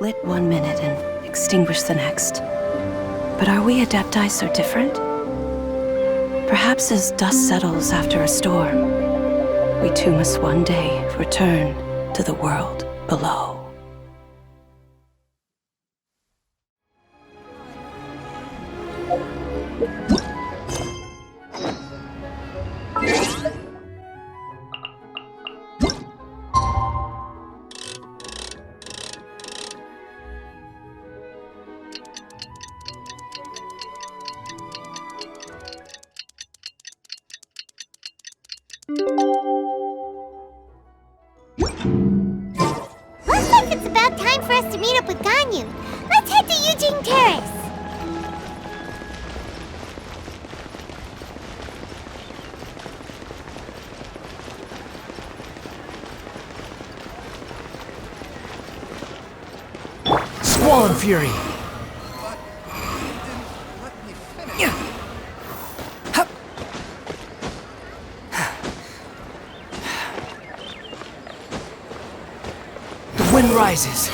lit one minute and extinguished the next. But are we Adepti so different? Perhaps as dust settles after a storm, we too must one day return to the world below. Looks like it's about time for us to meet up with Ganyu. Let's head to Yujing Terrace. Swan Fury! The wind rises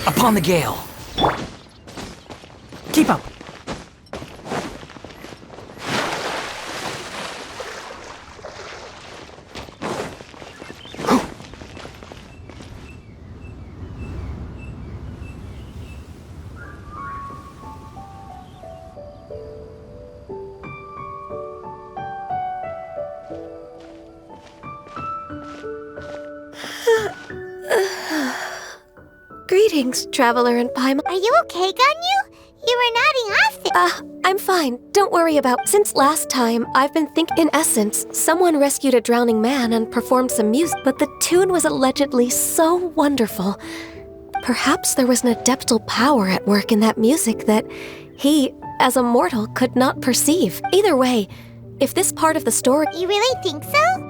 upon the gale. Keep up! Greetings, Traveler and Paimon. Are you okay, Ganyu? You were nodding off there. I'm fine. Don't worry about... Since last time, I've been thinking... In essence, someone rescued a drowning man and performed some music, but the tune was allegedly so wonderful. Perhaps there was an adeptal power at work in that music that he, as a mortal, could not perceive. Either way, if this part of the story... You really think so?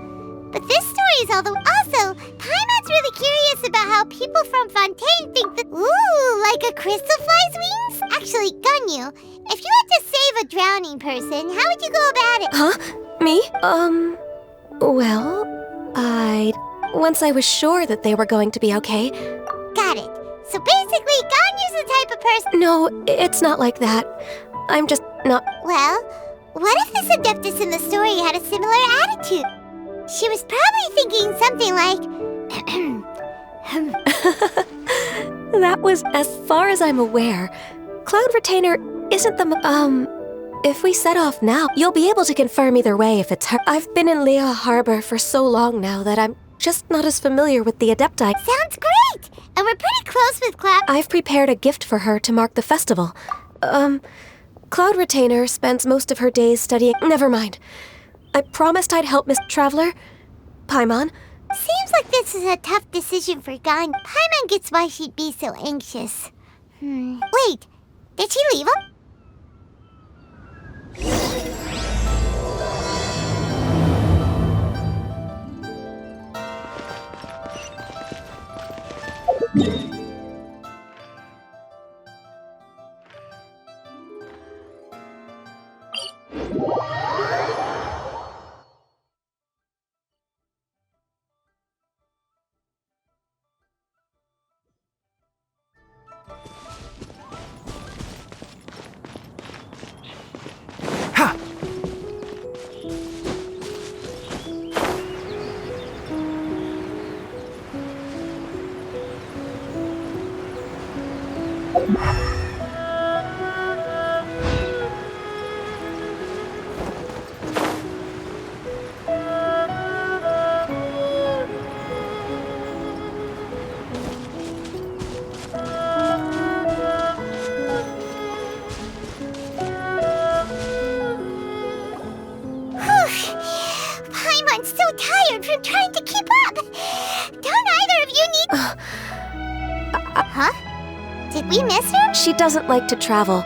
But this story is all the... Also, Paimon's really curious about how people from Fontaine think that... Ooh, like a crystal fly's wings? Actually, Ganyu, if you had to save a drowning person, how would you go about it? Huh? Me? Well, once I was sure that they were going to be okay... Got it. So basically, Ganyu's the type of person... No, it's not like that. I'm just not... Well, what if this Adeptus in the story had a similar attitude? She was probably thinking something like... That was as far as I'm aware. Cloud Retainer isn't the... If we set off now, you'll be able to confirm either way if it's her. I've been in Liyue Harbor for so long now that I'm just not as familiar with the Adepti. Sounds great! And we're pretty close with Cloud... I've prepared a gift for her to mark the festival. Cloud Retainer spends most of her days studying... Never mind. I promised I'd help Miss Traveler. Paimon. Seems like this is a tough decision for Ganyu. Paimon gets why she'd be so anxious. Wait, did she leave him? Paimon's so tired from trying to keep up. Don't either of you need... Huh? Did we miss her? She doesn't like to travel.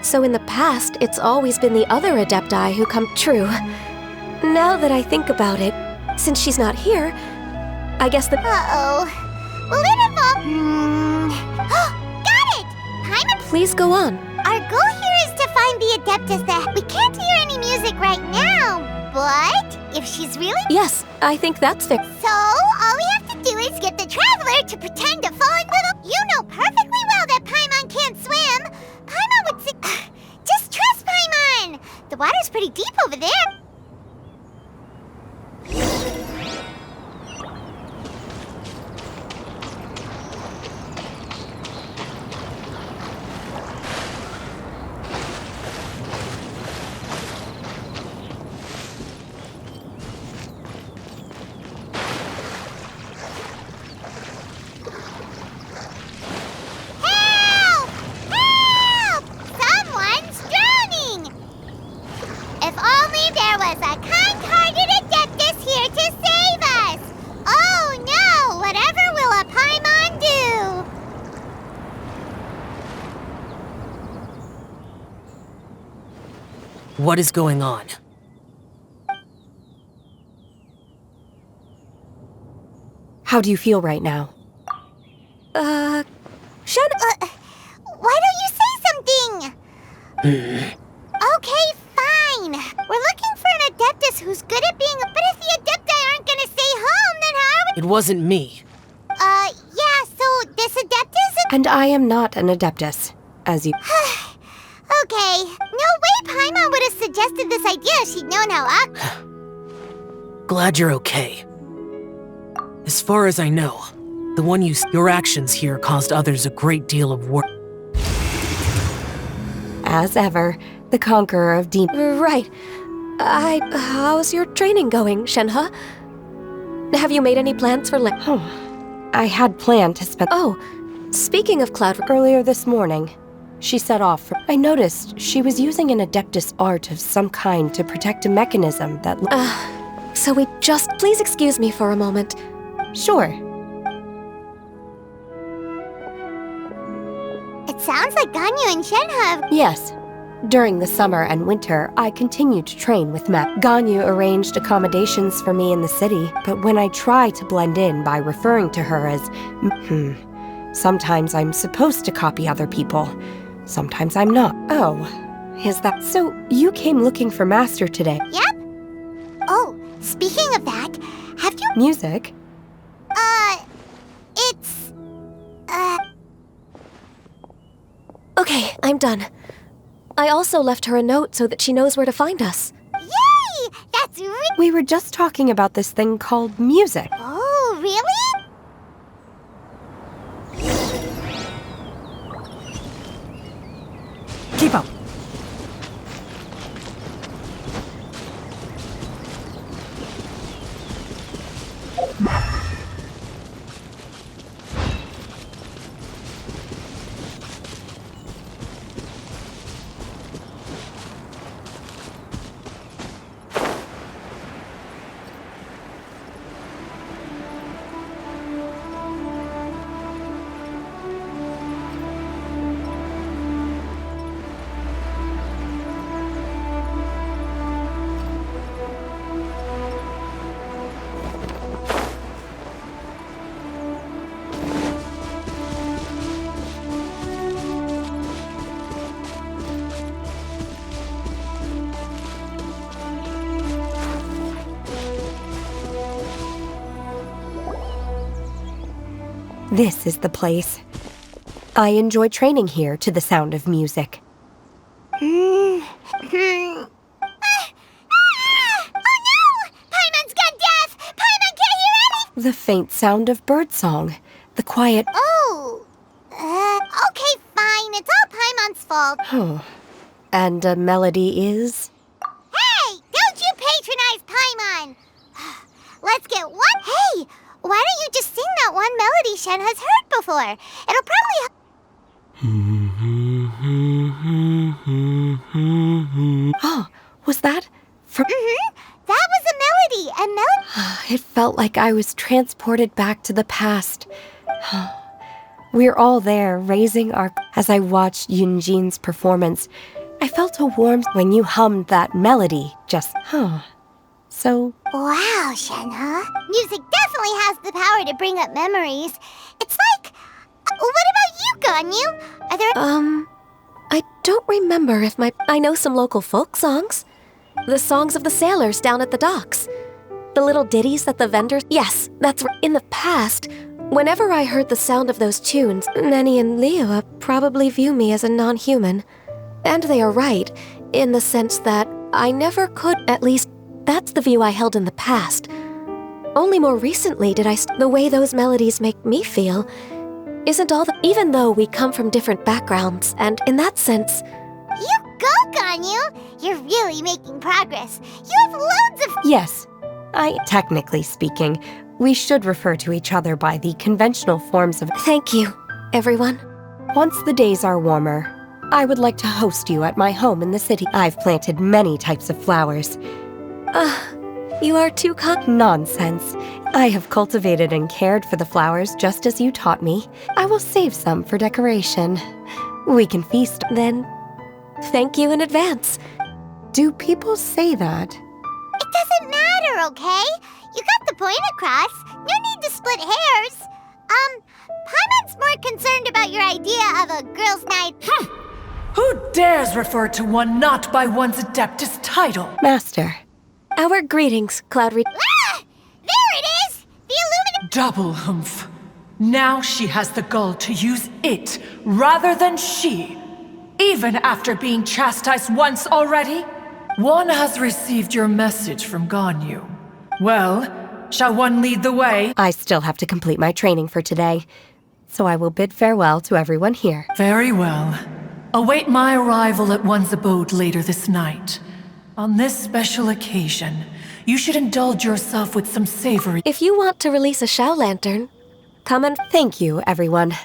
So in the past, it's always been the other Adepti who come true. Now that I think about it, since she's not here, I guess the... Uh-oh. Will it involve... Got it! Paimon... Please go on. Our goal here is to find the Adeptus that... We can't hear any music right now, but if she's really... Yes, I think that's fair. So, all we have to do is get the Traveler here to pretend to fall into the... You know perfectly well that Paimon can't swim. Paimon would say... Just trust Paimon. The water's pretty deep over there. What is going on? How do you feel right now? Shen... Why don't you say something? Okay, fine. We're looking for an adeptus who's good at being But if the adepti aren't gonna stay home, then how are we... It wasn't me. Yeah, so this adeptus... And I am not an adeptus, as you... Okay. No way Paimon would have suggested this idea if she'd known how awkward... Glad you're okay. As far as I know, the one your actions here caused others a great deal of work. As ever, the conqueror of demons. Right. How's your training going, Shenhe? Have you made any plans for I had planned to spend... Oh, speaking of Cloud... Earlier this morning, she set off from... I noticed she was using an adeptus art of some kind to protect a mechanism that... So we just... Please excuse me for a moment. Sure. It sounds like Ganyu and Shenhe have... Yes. During the summer and winter, I continued to train with Map. Ganyu arranged accommodations for me in the city, but when I try to blend in by referring to her as... Sometimes I'm supposed to copy other people. Sometimes I'm not. Oh, is that... So, you came looking for Master today? Yep. Oh, speaking of that, have you... Music? It's... Okay, I'm done. I also left her a note so that she knows where to find us. Yay! That's We were just talking about this thing called music. Oh, really? Keep up! This is the place. I enjoy training here to the sound of music. Oh no! Paimon's gone deaf! Paimon can't hear anything! The faint sound of birdsong. The quiet... Oh! Okay, fine. It's all Paimon's fault. Oh. And a melody is... Hey! Don't you patronize Paimon! Let's get one... Hey! Why don't you just sing that one melody Shen has heard before? It'll probably... Oh, was that... from... That was a melody, It felt like I was transported back to the past. We're all there, raising our... As I watched Yunjin's performance, I felt a warmth when you hummed that melody. Just, So... Wow, Shenhe. Music definitely has the power to bring up memories. It's like... What about you, Ganyu? Are there... I don't remember if I know some local folk songs. The songs of the sailors down at the docks. The little ditties that the vendors... Yes, that's right. In the past, Whenever I heard the sound of those tunes, Nenny and Liyue probably view me as a non-human. And they are right, in the sense that I never could, at least that's the view I held in the past. Only more recently did the way those melodies make me feel isn't all the— even though we come from different backgrounds, and in that sense— You go, Ganyu! You're really making progress. You have loads of— Yes. Technically speaking, we should refer to each other by the conventional forms of— Thank you, everyone. Once the days are warmer, I would like to host you at my home in the city. I've planted many types of flowers. You are too Nonsense. I have cultivated and cared for the flowers just as you taught me. I will save some for decoration. We can feast. Then, thank you in advance. Do people say that? It doesn't matter, okay? You got the point across. No need to split hairs. Paimon's more concerned about your idea of a girls' night. Who dares refer to one not by one's adeptus title? Master. Our greetings, Cloud Re— Ah! There it is! The illuminative— Double humph. Now she has the gall to use it rather than she. Even after being chastised once already? One has received your message from Ganyu. Well, shall one lead the way? I still have to complete my training for today, so I will bid farewell to everyone here. Very well. Await my arrival at one's abode later this night. On this special occasion, you should indulge yourself with some savory— If you want to release a Xiao lantern, come and— Thank you, everyone.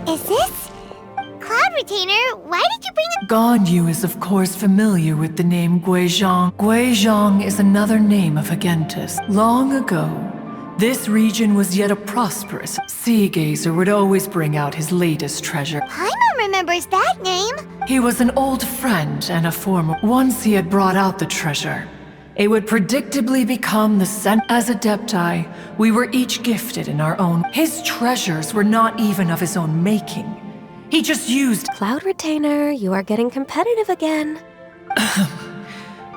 Is this? Cloud Retainer, why did you bring a— Ganyu is of course familiar with the name Guizhong. Guizhong is another name of Agentis. Long ago, this region was yet a prosperous. Sea Gazer would always bring out his latest treasure. Paimon remembers that name. He was an old friend and a former. Once he had brought out the treasure, it would predictably become the center. As adepti, we were each gifted in our own. His treasures were not even of his own making. He just used— Cloud Retainer, you are getting competitive again.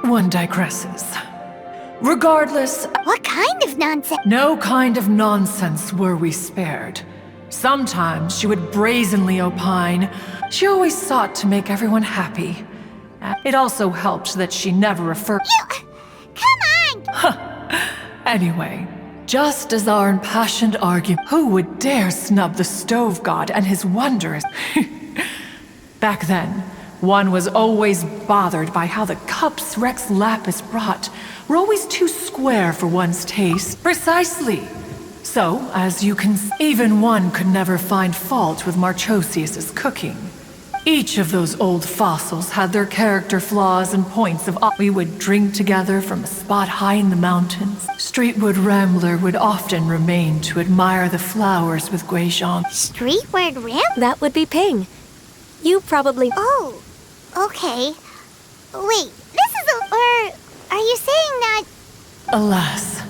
One digresses. Regardless, What kind of nonsense? no kind of nonsense were we spared. Sometimes she would brazenly opine. She always sought to make everyone happy. It also helped that she never referred— Come on! Anyway, just as our impassioned argument— Who would dare snub the stove god and his wondrous— Back then, one was always bothered by how the cups Rex Lapis brought were always too square for one's taste. Precisely. So, as you can see, even one could never find fault with Marchosius's cooking. Each of those old fossils had their character flaws and points of— We would drink together from a spot high in the mountains. Streetwood Rambler would often remain to admire the flowers with Guizhong. Streetward ramp? That would be Ping. You probably— Oh, okay. Wait, this is a— Or are you saying that— Alas,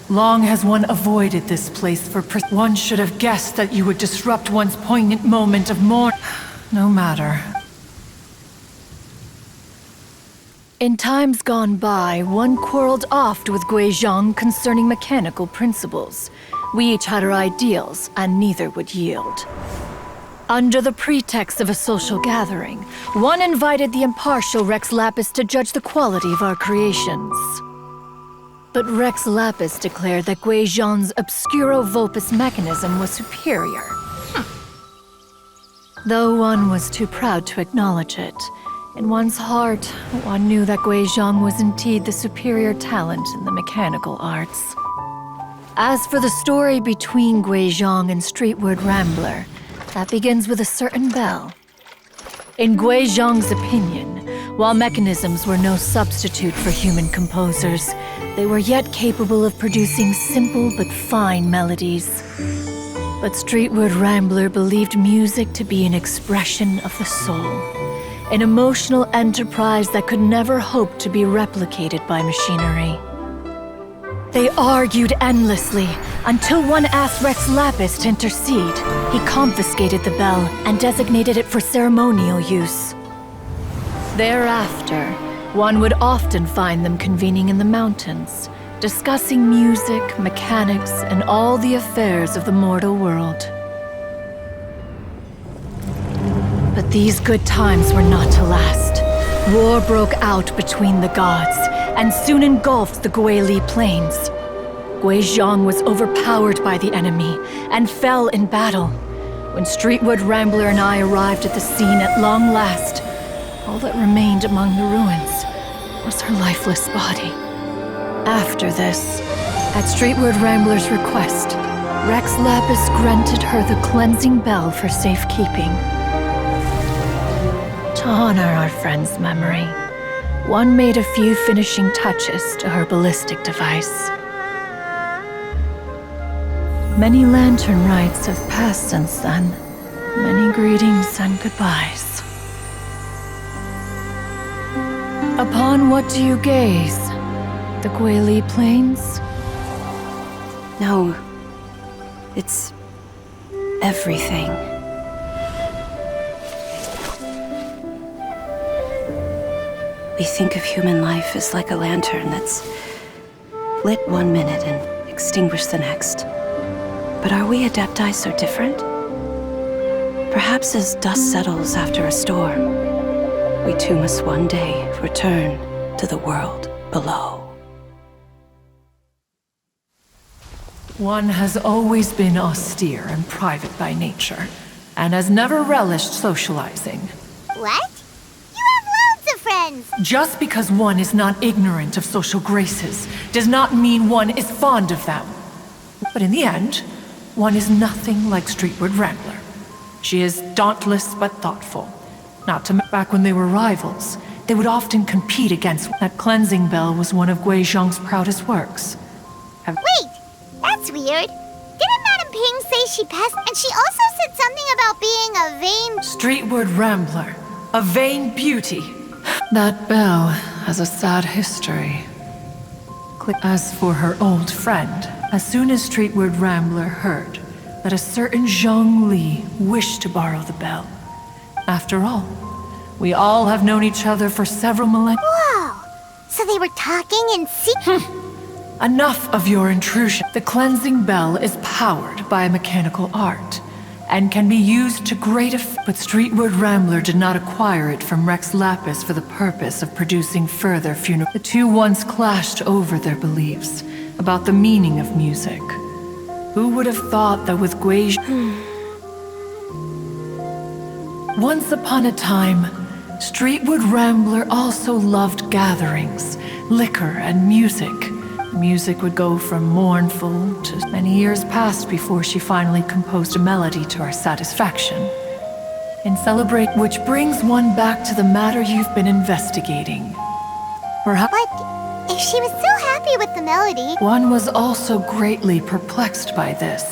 long has one avoided this place for one should have guessed that you would disrupt one's poignant moment of mourning. No matter. In times gone by, one quarreled oft with Guizhong concerning mechanical principles. We each had our ideals, and neither would yield. Under the pretext of a social gathering, one invited the impartial Rex Lapis to judge the quality of our creations. But Rex Lapis declared that Guizhong's obscuro vulpus mechanism was superior. Though one was too proud to acknowledge it, In one's heart, one knew that Guizhong was indeed the superior talent in the mechanical arts. As for the story between Guizhong and Streetward Rambler, that begins with a certain bell. In Guizhong's opinion, while mechanisms were no substitute for human composers, they were yet capable of producing simple but fine melodies. But Streetward Rambler believed music to be an expression of the soul, an emotional enterprise that could never hope to be replicated by machinery. They argued endlessly, until one asked Rex Lapis to intercede. He confiscated the bell and designated it for ceremonial use. Thereafter, one would often find them convening in the mountains, discussing music, mechanics, and all the affairs of the mortal world. But these good times were not to last. War broke out between the gods, and soon engulfed the Guili Plains. Guizhong was overpowered by the enemy, and fell in battle. When Streetward Rambler and I arrived at the scene at long last, all that remained among the ruins was her lifeless body. After this, at Streetward Rambler's request, Rex Lapis granted her the cleansing bell for safekeeping. To honor our friend's memory, one made a few finishing touches to her ballistic device. Many lantern rites have passed since then. Many greetings and goodbyes. Upon what do you gaze? The Guili Plains? No. It's everything. We think of human life as like a lantern that's lit one minute and extinguished the next. But are we adepti so different? Perhaps as dust settles after a storm, we too must one day return to the world below. One has always been austere and private by nature, and has never relished socializing. What? You have loads of friends! Just because one is not ignorant of social graces does not mean one is fond of them. But in the end, one is nothing like Streetward Rambler. She is dauntless but thoughtful. Not to back when they were rivals, they would often compete against. That cleansing bell was one of Guizhong's proudest works. Wait! That's weird. Didn't Madame Ping say she passed? And she also said something about being a vain... Streetward Rambler. A vain beauty. That bell has a sad history. As for her old friend, as soon as Streetward Rambler heard that a certain Zhongli wished to borrow the bell. After all, we all have known each other for several millennia. Whoa! So they were talking in secret? Enough of your intrusion. The cleansing bell is powered by a mechanical art, and can be used to great effect. But Streetward Rambler did not acquire it from Rex Lapis for the purpose of producing further funeral. The two once clashed over their beliefs about the meaning of music. Who would have thought that with Guizhong... Once upon a time, Streetward Rambler also loved gatherings, liquor, and music. Music would go from mournful to many years passed before she finally composed a melody to our satisfaction. In celebrate, which brings one back to the matter you've been investigating. Perhaps. But if she was so happy with the melody... One was also greatly perplexed by this.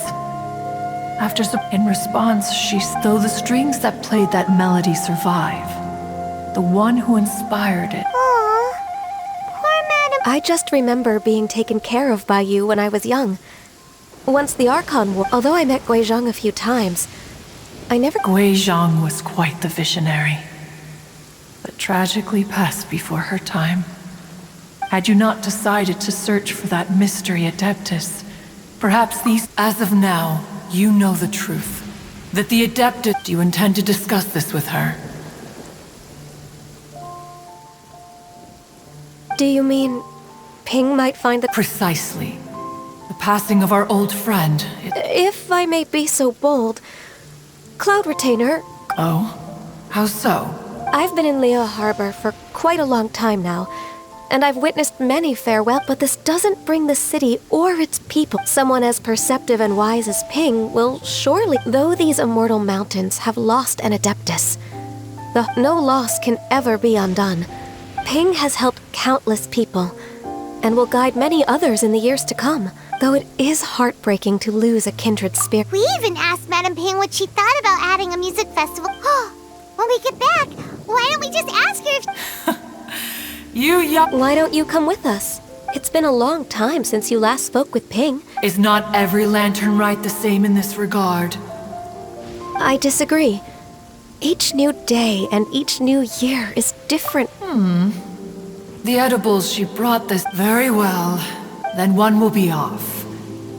In response, though the strings that played that melody survive, the one who inspired it. Aww, poor Madame... I just remember being taken care of by you when I was young. Once the Archon War, although I met Guizhong a few times, I never... Guizhong was quite the visionary, but tragically passed before her time. Had you not decided to search for that mystery adeptus, perhaps these... As of now, you know the truth. That the adeptus... Do you intend to discuss this with her? Do you mean Ping might find the... Precisely. The passing of our old friend. If I may be so bold, Cloud Retainer... Oh? How so? I've been in Liyue Harbor for quite a long time now, and I've witnessed many farewell, but this doesn't bring the city or its people. Someone as perceptive and wise as Ping will surely, though these immortal mountains have lost an adeptus, no loss can ever be undone. Ping has helped countless people, and will guide many others in the years to come, though it is heartbreaking to lose a kindred spirit. We even asked Madame Ping what she thought about adding a music festival. When we get back, why don't we just ask her if... Why don't you come with us? It's been a long time since you last spoke with Ping. Is not every lantern rite the same in this regard? I disagree. Each new day and each new year is different. The edibles she brought this very well. Then one will be off.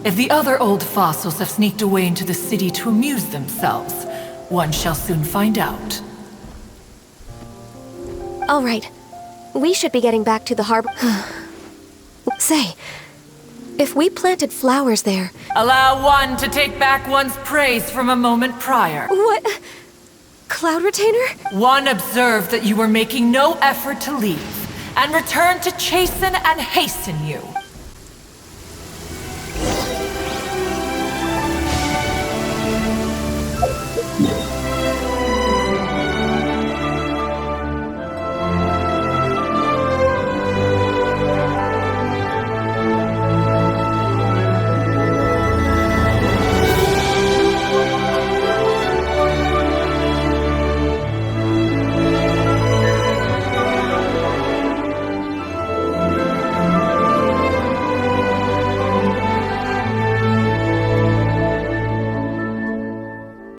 If the other old fossils have sneaked away into the city to amuse themselves, one shall soon find out. All right. We should be getting back to the harbor. Say, if we planted flowers there... Allow one to take back one's praise from a moment prior. What? Cloud Retainer? One observed that you were making no effort to leave, and returned to chasten and hasten you.